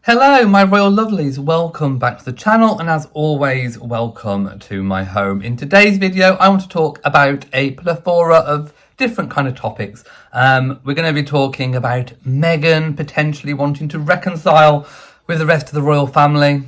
Hello, my royal lovelies. Welcome back to the channel, and as always, welcome to my home. In today's video, I want to talk about a plethora of different kind of topics. We're going to be talking about Meghan potentially wanting to reconcile with the rest of the royal family,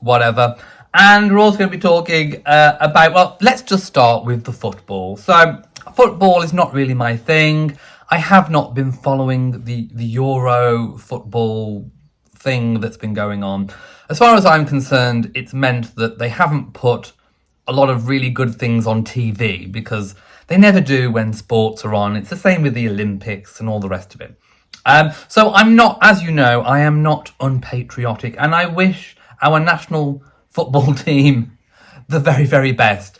whatever. And we're also going to be talking about, well, let's just start with the football. So, football is not really my thing. I have not been following the Euro football thing that's been going on. As far as I'm concerned, it's meant that they haven't put a lot of really good things on TV because they never do when sports are on. It's the same with the Olympics and all the rest of it. So I'm not, as you know, I am not unpatriotic, and I wish our national football team the very, very best.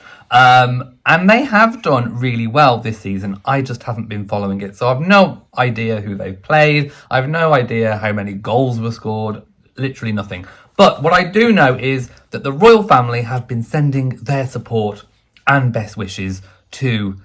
And they have done really well this season. I just haven't been following it. So I've no idea who they've played. I've no idea how many goals were scored. Literally nothing. But what I do know is that the royal family have been sending their support and best wishes to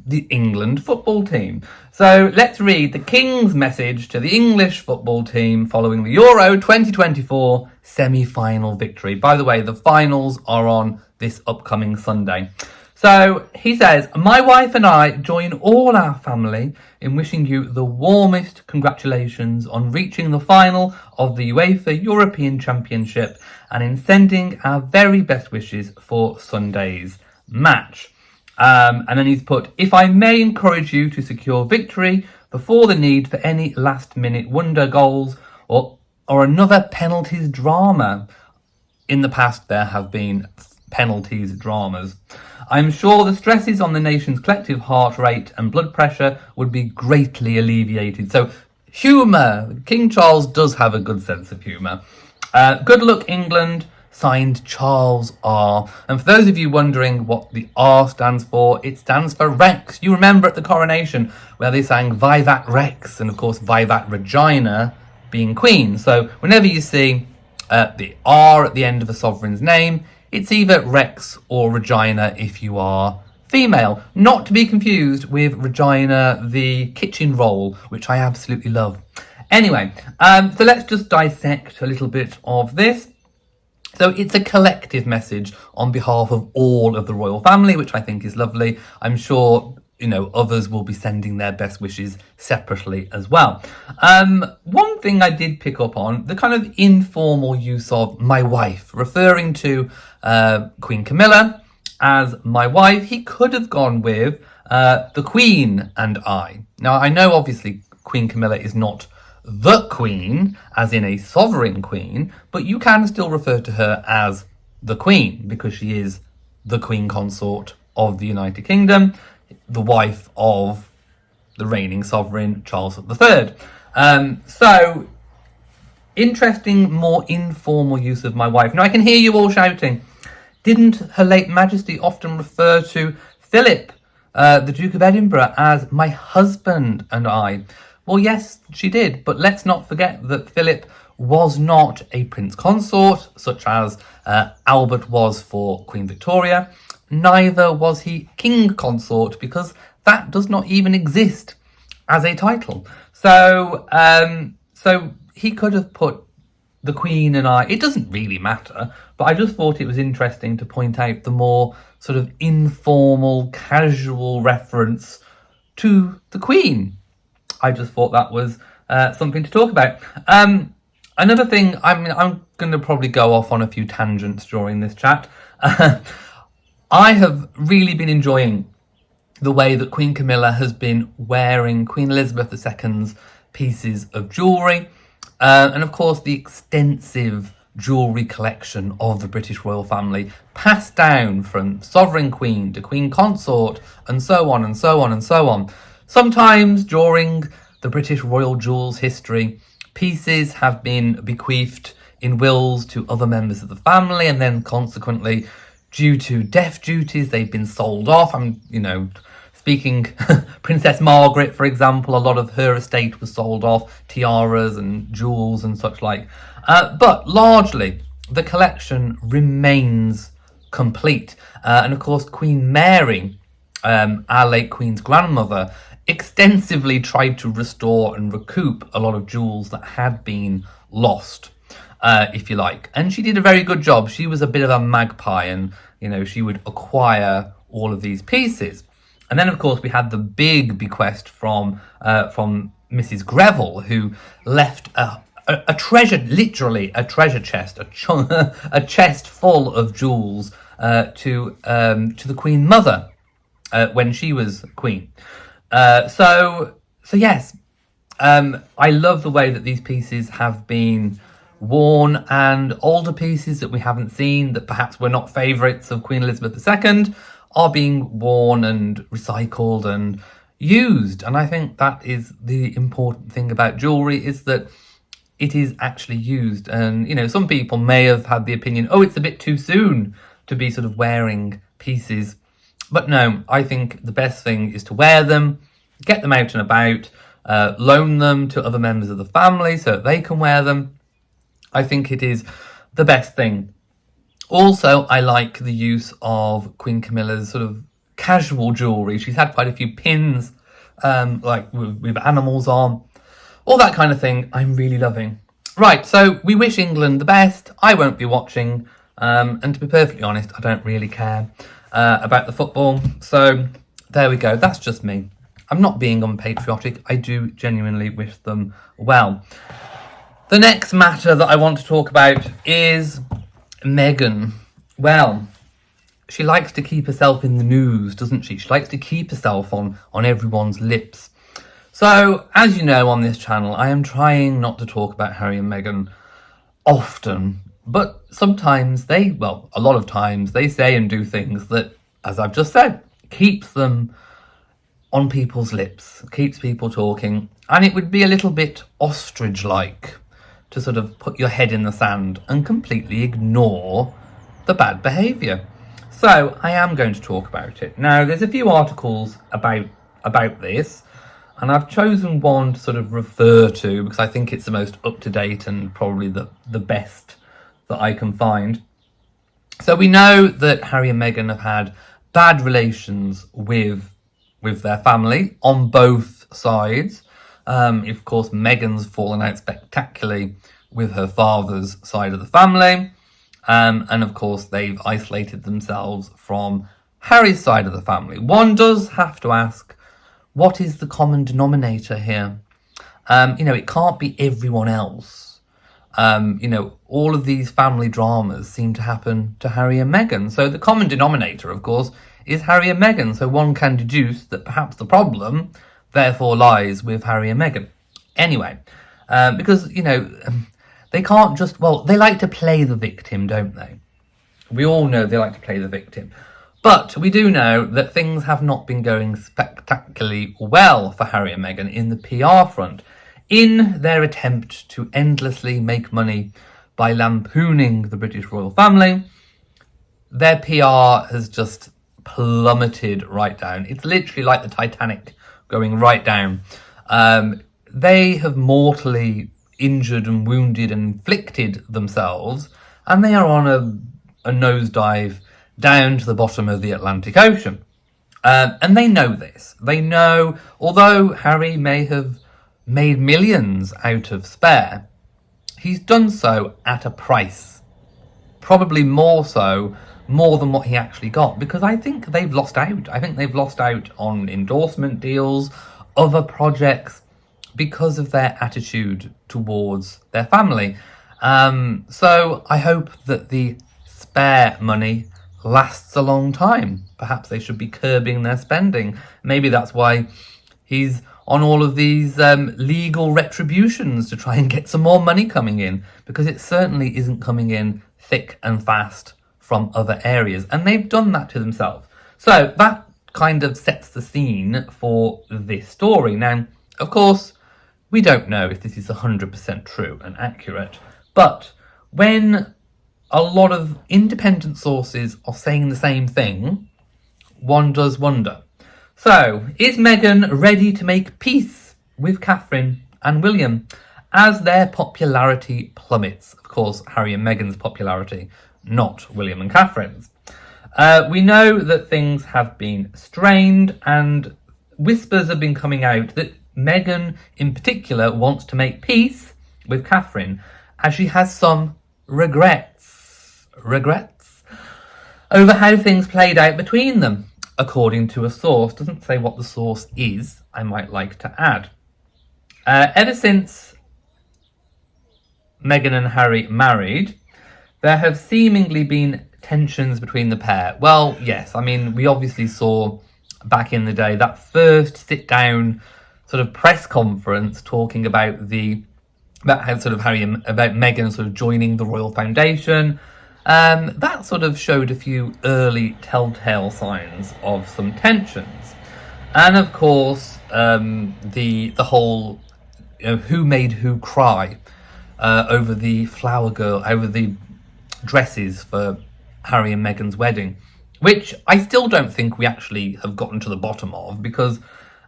the England football team. So let's read the King's message to the English football team following the Euro 2024 semi-final victory. By the way, the finals are on this upcoming Sunday. So he says, "My wife and I join all our family in wishing you the warmest congratulations on reaching the final of the UEFA European Championship and in sending our very best wishes for Sunday's match." And then he's put, "If I may encourage you to secure victory before the need for any last-minute wonder goals or another penalties drama." In the past, there have been penalties dramas. "I'm sure the stresses on the nation's collective heart rate and blood pressure would be greatly alleviated." So, humour. King Charles does have a good sense of humour. "Good luck, England. Signed, Charles R." And for those of you wondering what the R stands for, it stands for Rex. You remember at the coronation where they sang Vivat Rex, and of course Vivat Regina being Queen. So whenever you see the R at the end of a sovereign's name, it's either Rex or Regina if you are female. Not to be confused with Regina the kitchen roll, which I absolutely love. Anyway, so let's just dissect a little bit of this. So it's a collective message on behalf of all of the royal family, which I think is lovely. I'm sure, others will be sending their best wishes separately as well. One thing I did pick up on, the kind of informal use of "my wife," referring to Queen Camilla as "my wife." He could have gone with "the Queen and I." Now, I know obviously Queen Camilla is not the Queen, as in a sovereign queen, but you can still refer to her as the Queen because she is the Queen Consort of the United Kingdom, the wife of the reigning sovereign Charles III. So, interesting, more informal use of "my wife." Now, I can hear you all shouting, didn't Her late Majesty often refer to Philip, the Duke of Edinburgh, as "my husband and I"? Well, yes, she did, but let's not forget that Philip was not a prince consort, such as Albert was for Queen Victoria. Neither was he king consort, because that does not even exist as a title. So he could have put "the Queen and I." It doesn't really matter, but I just thought it was interesting to point out the more sort of informal, casual reference to the Queen. I just thought that was something to talk about. Another thing, I'm going to probably go off on a few tangents during this chat. I have really been enjoying the way that Queen Camilla has been wearing Queen Elizabeth II's pieces of jewellery. And of course, the extensive jewellery collection of the British royal family, passed down from sovereign queen to queen consort, and so on and so on and so on. Sometimes during the British royal jewels history, pieces have been bequeathed in wills to other members of the family, and then consequently, due to death duties, they've been sold off. Speaking Princess Margaret, for example, a lot of her estate was sold off, tiaras and jewels and such like. But largely, the collection remains complete. And of course, Queen Mary, our late Queen's grandmother, extensively tried to restore and recoup a lot of jewels that had been lost, if you like. And she did a very good job. She was a bit of a magpie, and, you know, she would acquire all of these pieces. And then, of course, we had the big bequest from Mrs. Greville, who left a treasure, literally a treasure chest, a chest full of jewels to the Queen Mother when she was Queen. So yes, I love the way that these pieces have been worn, and older pieces that we haven't seen, that perhaps were not favourites of Queen Elizabeth II, are being worn and recycled and used. And I think that is the important thing about jewellery, is that it is actually used. And, you know, some people may have had the opinion, oh, it's a bit too soon to be sort of wearing pieces. But no, I think the best thing is to wear them, get them out and about, loan them to other members of the family so that they can wear them. I think it is the best thing. Also, I like the use of Queen Camilla's sort of casual jewellery. She's had quite a few pins, like with animals on, all that kind of thing. I'm really loving. Right, so we wish England the best. I won't be watching, and to be perfectly honest, I don't really care about the football. So there we go. That's just me. I'm not being unpatriotic. I do genuinely wish them well. The next matter that I want to talk about is Meghan. Well, she likes to keep herself in the news, doesn't she? She likes to keep herself on everyone's lips. So, as you know on this channel, I am trying not to talk about Harry and Meghan often, but sometimes a lot of times, they say and do things that, as I've just said, keeps them on people's lips, keeps people talking, and it would be a little bit ostrich-like to sort of put your head in the sand and completely ignore the bad behaviour. So I am going to talk about it. Now, there's a few articles about this, and I've chosen one to sort of refer to because I think it's the most up-to-date and probably the best that I can find. So we know that Harry and Meghan have had bad relations with their family on both sides. Of course, Meghan's fallen out spectacularly with her father's side of the family. And of course, they've isolated themselves from Harry's side of the family. One does have to ask, what is the common denominator here? It can't be everyone else. All of these family dramas seem to happen to Harry and Meghan. So the common denominator, of course, is Harry and Meghan. So one can deduce that perhaps the problem therefore lies with Harry and Meghan. Anyway, because, they can't just, they like to play the victim, don't they? We all know they like to play the victim. But we do know that things have not been going spectacularly well for Harry and Meghan in the PR front. In their attempt to endlessly make money by lampooning the British royal family, their PR has just plummeted right down. It's literally like the Titanic going right down. They have mortally injured and wounded and inflicted themselves, and they are on a nosedive down to the bottom of the Atlantic Ocean. And they know this. They know, although Harry may have made millions out of Spare, he's done so at a price. Probably more than what he actually got, because I think they've lost out. I think they've lost out on endorsement deals, other projects, because of their attitude towards their family. So I hope that the Spare money lasts a long time. Perhaps they should be curbing their spending. Maybe that's why he's on all of these legal retributions to try and get some more money coming in, because it certainly isn't coming in thick and fast from other areas, and they've done that to themselves. So that kind of sets the scene for this story. Now, of course, we don't know if this is 100% true and accurate, but when a lot of independent sources are saying the same thing, one does wonder. So, is Meghan ready to make peace with Catherine and William as their popularity plummets? Of course, Harry and Meghan's popularity, not William and Catherine's. We know that things have been strained, and whispers have been coming out that Meghan in particular wants to make peace with Catherine, as she has some regrets over how things played out between them, according to a source. Doesn't say what the source is, I might like to add. Ever since Meghan and Harry married, there have seemingly been tensions between the pair. Well, yes, I mean, we obviously saw back in the day that first sit-down sort of press conference talking about how sort of about Meghan sort of joining the Royal Foundation. That sort of showed a few early telltale signs of some tensions. And of course, the whole, who made who cry over the flower girl, over the dresses for Harry and Meghan's wedding, which I still don't think we actually have gotten to the bottom of, because,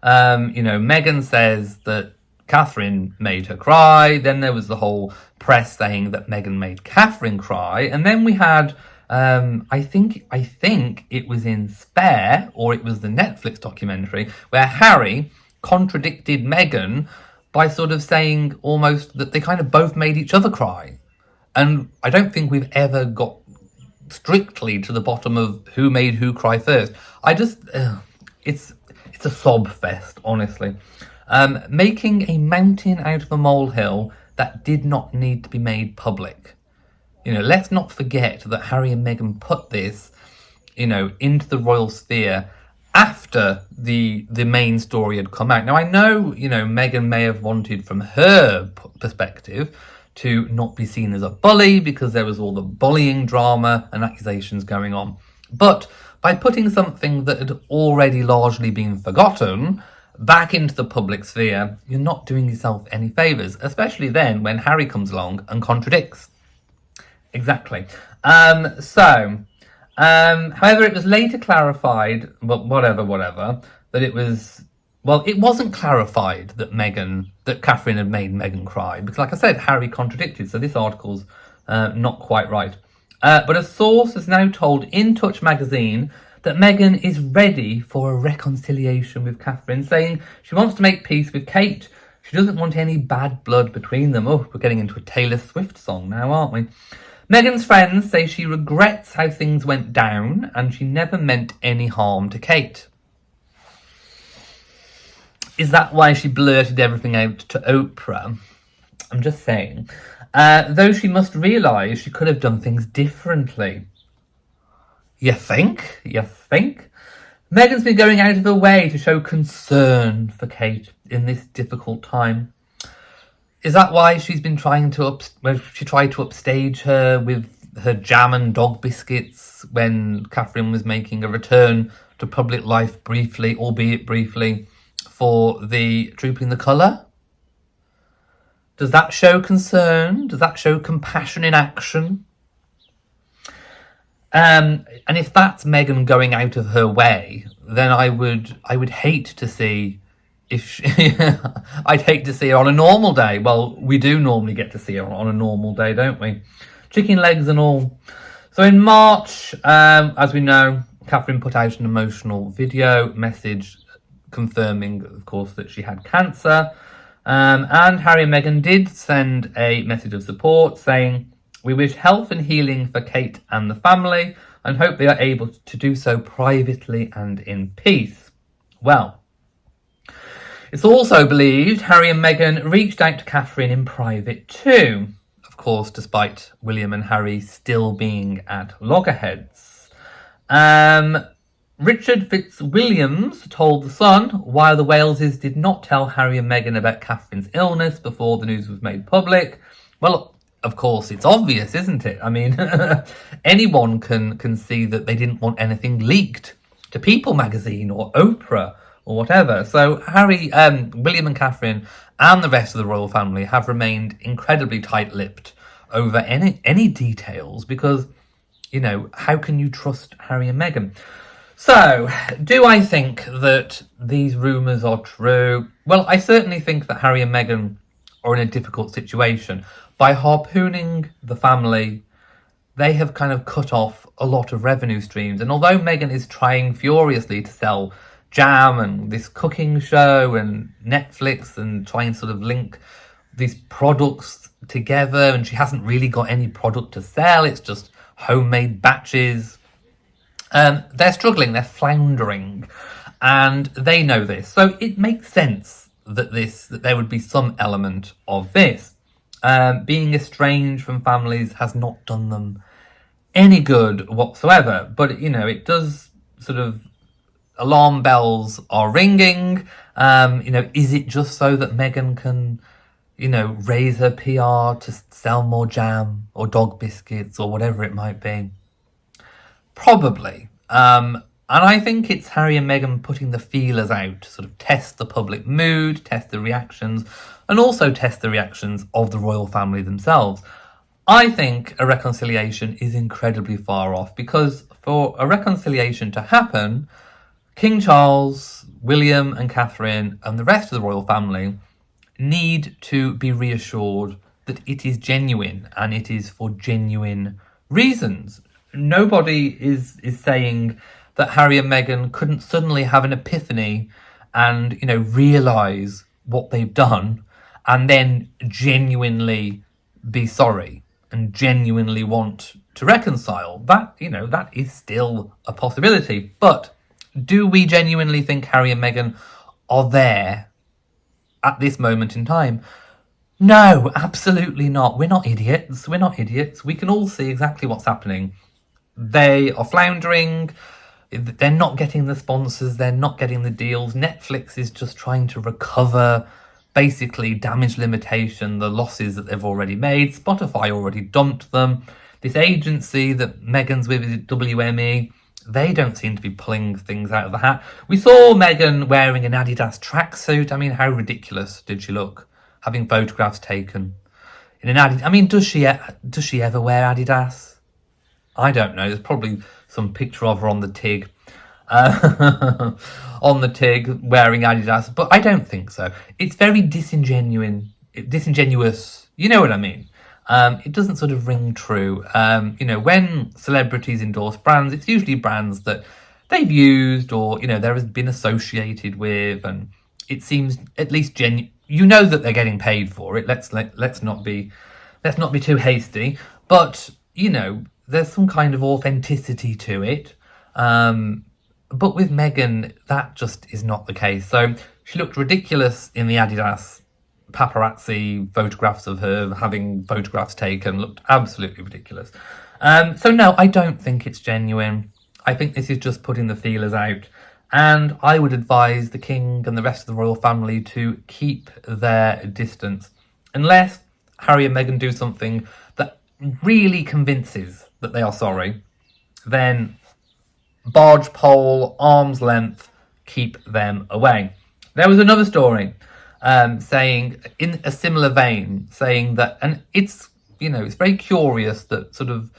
Meghan says that Catherine made her cry. Then there was the whole press saying that Meghan made Catherine cry. And then we had, I think it was in Spare, or it was the Netflix documentary, where Harry contradicted Meghan by sort of saying almost that they kind of both made each other cry. And I don't think we've ever got strictly to the bottom of who made who cry first. It's a sob fest, honestly. Making a mountain out of a molehill that did not need to be made public. Let's not forget that Harry and Meghan put this, into the royal sphere after the main story had come out. Now, I know, Meghan may have wanted, from her perspective, to not be seen as a bully because there was all the bullying drama and accusations going on. But by putting something that had already largely been forgotten back into the public sphere, you're not doing yourself any favours, especially then when Harry comes along and contradicts. Exactly. However, it was later clarified, but whatever, that it wasn't clarified that Catherine had made Meghan cry, because, like I said, Harry contradicted, so this article's not quite right. But a source has now told In Touch magazine that Meghan is ready for a reconciliation with Catherine, saying she wants to make peace with Kate. She doesn't want any bad blood between them. Oh, we're getting into a Taylor Swift song now, aren't we? Meghan's friends say she regrets how things went down and she never meant any harm to Kate. Is that why she blurted everything out to Oprah? I'm just saying. Though she must realise she could have done things differently. You think? Meghan's been going out of her way to show concern for Kate in this difficult time. Is that why she's been trying to she tried to upstage her with her jam and dog biscuits when Catherine was making a return to public life briefly, albeit briefly, for the Trooping the Colour? Does that show concern? Does that show compassion in action? And if that's Meghan going out of her way, then I would hate to see I'd hate to see her on a normal day. Well, we do normally get to see her on a normal day, don't we? Chicken legs and all. So in March, as we know, Catherine put out an emotional video message confirming, of course, that she had cancer. And Harry and Meghan did send a message of support saying, "We wish health and healing for Kate and the family and hope they are able to do so privately and in peace." Well, it's also believed Harry and Meghan reached out to Catherine in private too, of course, despite William and Harry still being at loggerheads. Richard Fitzwilliams told The Sun, while the Waleses did not tell Harry and Meghan about Catherine's illness before the news was made public. Well, of course, it's obvious, isn't it? I mean, anyone can see that they didn't want anything leaked to People magazine or Oprah or whatever. So William and Catherine and the rest of the royal family have remained incredibly tight-lipped over any details because, how can you trust Harry and Meghan? So, do I think that these rumours are true? Well, I certainly think that Harry and Meghan are in a difficult situation. By harpooning the family, they have kind of cut off a lot of revenue streams. And although Meghan is trying furiously to sell jam and this cooking show and Netflix and try and sort of link these products together, and she hasn't really got any product to sell. It's just homemade batches. They're struggling, they're floundering, and they know this. So it makes sense that there would be some element of this. Being estranged from families has not done them any good whatsoever, but it does sort of, alarm bells are ringing. Is it just so that Meghan can raise her PR to sell more jam or dog biscuits or whatever it might be? Probably. And I think it's Harry and Meghan putting the feelers out to sort of test the public mood, test the reactions, and also test the reactions of the royal family themselves. I think a reconciliation is incredibly far off, because for a reconciliation to happen, King Charles, William and Catherine and the rest of the royal family need to be reassured that it is genuine and it is for genuine reasons. Nobody is saying that Harry and Meghan couldn't suddenly have an epiphany and, realise what they've done and then genuinely be sorry and genuinely want to reconcile. That is still a possibility. But do we genuinely think Harry and Meghan are there at this moment in time? No, absolutely not. We're not idiots. We can all see exactly what's happening. They are floundering. They're not getting the sponsors. They're not getting the deals. Netflix is just trying to recover, basically, damage limitation, the losses that they've already made. Spotify already dumped them. This agency that Meghan's with, is WME, they don't seem to be pulling things out of the hat. We saw Meghan wearing an Adidas tracksuit. I mean, how ridiculous did she look, having photographs taken in an Adidas? I mean, does she ever wear Adidas? I don't know. There's probably some picture of her on the TIG, wearing Adidas, but I don't think so. It's very disingenuous. You know what I mean? It doesn't sort of ring true. When celebrities endorse brands, it's usually brands that they've used or, there has been associated with, and it seems at least genuine. That they're getting paid for it. Let's not be too hasty. But, there's some kind of authenticity to it. But with Meghan, that just is not the case. So she looked ridiculous in the Adidas paparazzi photographs of her having photographs taken, looked absolutely ridiculous. So no, I don't think it's genuine. I think this is just putting the feelers out, and I would advise the king and the rest of the royal family to keep their distance unless Harry and Meghan do something that really convinces that they are sorry. Then barge pole, arm's length, keep them away. There was another story saying, in a similar vein, saying that, and it's very curious that sort of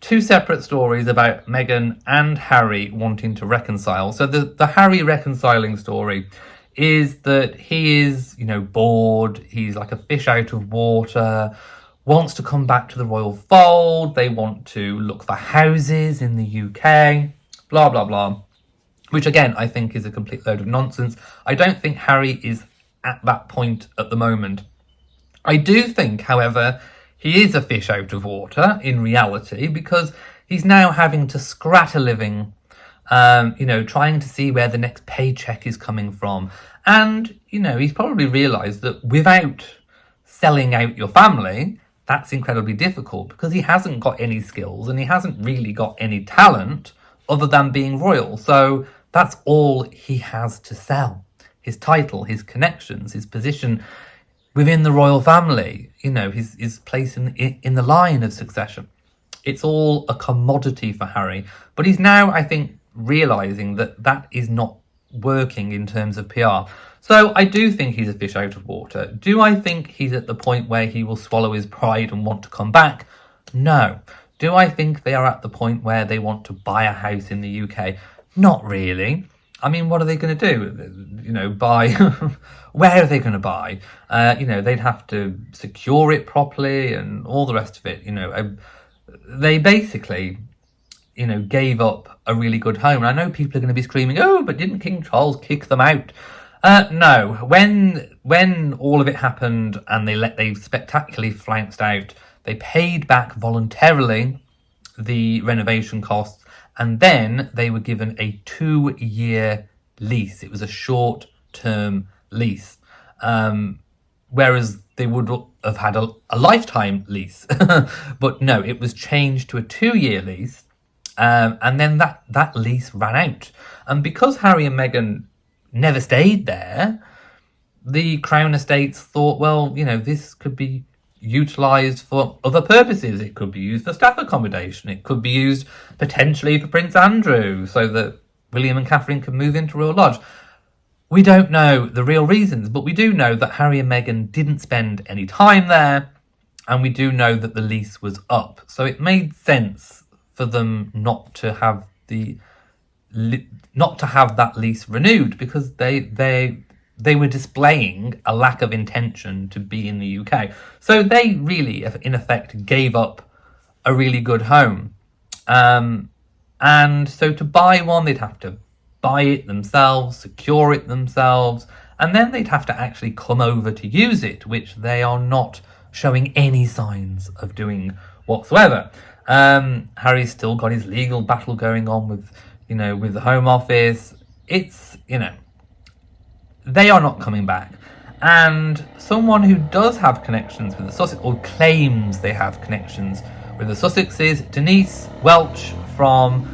two separate stories about Meghan and Harry wanting to reconcile. So the Harry reconciling story is that he is, bored, he's like a fish out of water, wants to come back to the royal fold, they want to look for houses in the UK, blah, blah, blah. Which again, I think is a complete load of nonsense. I don't think Harry is at that point at the moment. I do think, however, he is a fish out of water in reality, because he's now having to scrat a living, trying to see where the next paycheck is coming from. And, he's probably realised that without selling out your family, that's incredibly difficult, because he hasn't got any skills and he hasn't really got any talent other than being royal. So that's all he has to sell. His title, his connections, his position within the royal family, his place in the line of succession. It's all a commodity for Harry. But he's now, I think, realising that that is not working in terms of PR. So I do think he's a fish out of water. Do I think he's at the point where he will swallow his pride and want to come back? No. Do I think they are at the point where they want to buy a house in the UK? Not really. I mean, what are they going to do? Buy? Where are they going to buy? They'd have to secure it properly and all the rest of it. They basically, gave up a really good home. And I know people are going to be screaming, oh, but didn't King Charles kick them out? No. When all of it happened and they spectacularly flounced out, they paid back voluntarily the renovation costs, and then they were given a 2-year lease. It was a short-term lease, whereas they would have had a lifetime lease. But no, it was changed to a 2-year lease, and then that lease ran out. And because Harry and Meghan never stayed there, the Crown Estates thought, well, this could be utilised for other purposes. It could be used for staff accommodation. It could be used potentially for Prince Andrew so that William and Catherine can move into Royal Lodge. We don't know the real reasons, but we do know that Harry and Meghan didn't spend any time there, and we do know that the lease was up. So it made sense for them not to have that lease renewed, because they were displaying a lack of intention to be in the UK. So they really, in effect, gave up a really good home. And so to buy one, they'd have to buy it themselves, secure it themselves, and then they'd have to actually come over to use it, which they are not showing any signs of doing whatsoever. Harry's still got his legal battle going on with the Home Office. It's, they are not coming back. And someone who does have connections with the Sussex, or claims they have connections with the Sussexes, Denise Welch from,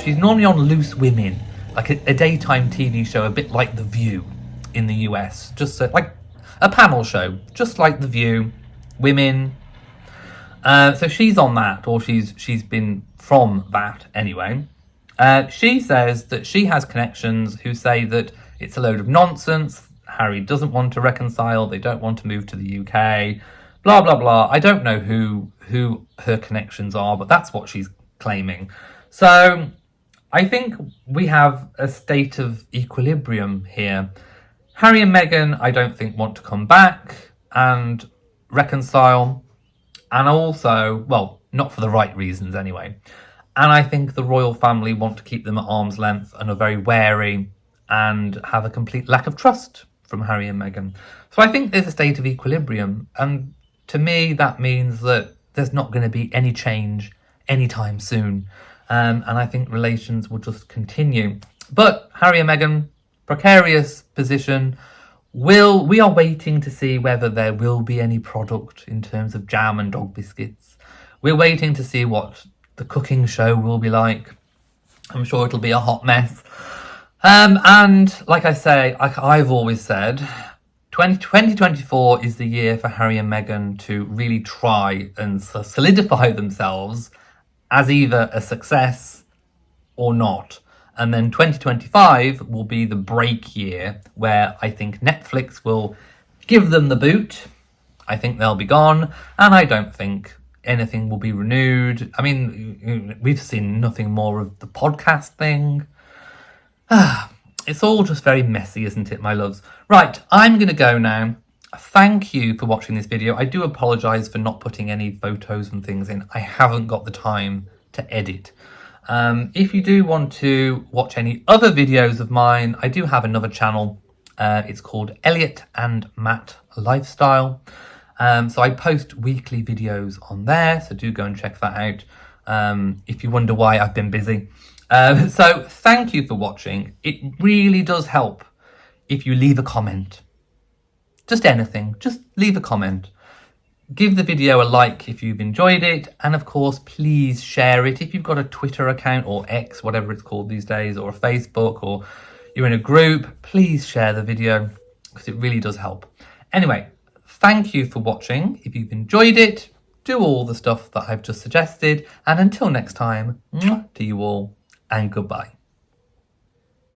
she's normally on Loose Women, like a daytime TV show, a bit like The View in the US, just like a panel show, just like The View, women. So she's on that, or she's been from that anyway. She says that she has connections who say that it's a load of nonsense. Harry doesn't want to reconcile. They don't want to move to the UK. Blah, blah, blah. I don't know who her connections are, but that's what she's claiming. So I think we have a state of equilibrium here. Harry and Meghan, I don't think, want to come back and reconcile. And also, well, not for the right reasons anyway. And I think the royal family want to keep them at arm's length and are very wary and have a complete lack of trust from Harry and Meghan. So I think there's a state of equilibrium. And to me, that means that there's not going to be any change anytime soon. And I think relations will just continue. But Harry and Meghan, precarious position. We are waiting to see whether there will be any product in terms of jam and dog biscuits. We're waiting to see what the cooking show will be like. I'm sure it'll be a hot mess. And like I say, like I've always said, 2024 is the year for Harry and Meghan to really try and solidify themselves as either a success or not. And then 2025 will be the break year where I think Netflix will give them the boot. I think they'll be gone, and I don't think anything will be renewed. I mean, we've seen nothing more of the podcast thing. It's all just very messy, isn't it, my loves? Right, I'm going to go now. Thank you for watching this video. I do apologise for not putting any photos and things in. I haven't got the time to edit. If you do want to watch any other videos of mine, I do have another channel. It's called Elliot and Matt Lifestyle. So I post weekly videos on there, so do go and check that out if you wonder why I've been busy. So thank you for watching. It really does help if you leave a comment. Just anything, just leave a comment. Give the video a like if you've enjoyed it, and of course please share it if you've got a Twitter account or X, whatever it's called these days, or a Facebook, or you're in a group. Please share the video because it really does help. Anyway, thank you for watching. If you've enjoyed it, do all the stuff that I've just suggested, and until next time, to you all, and goodbye.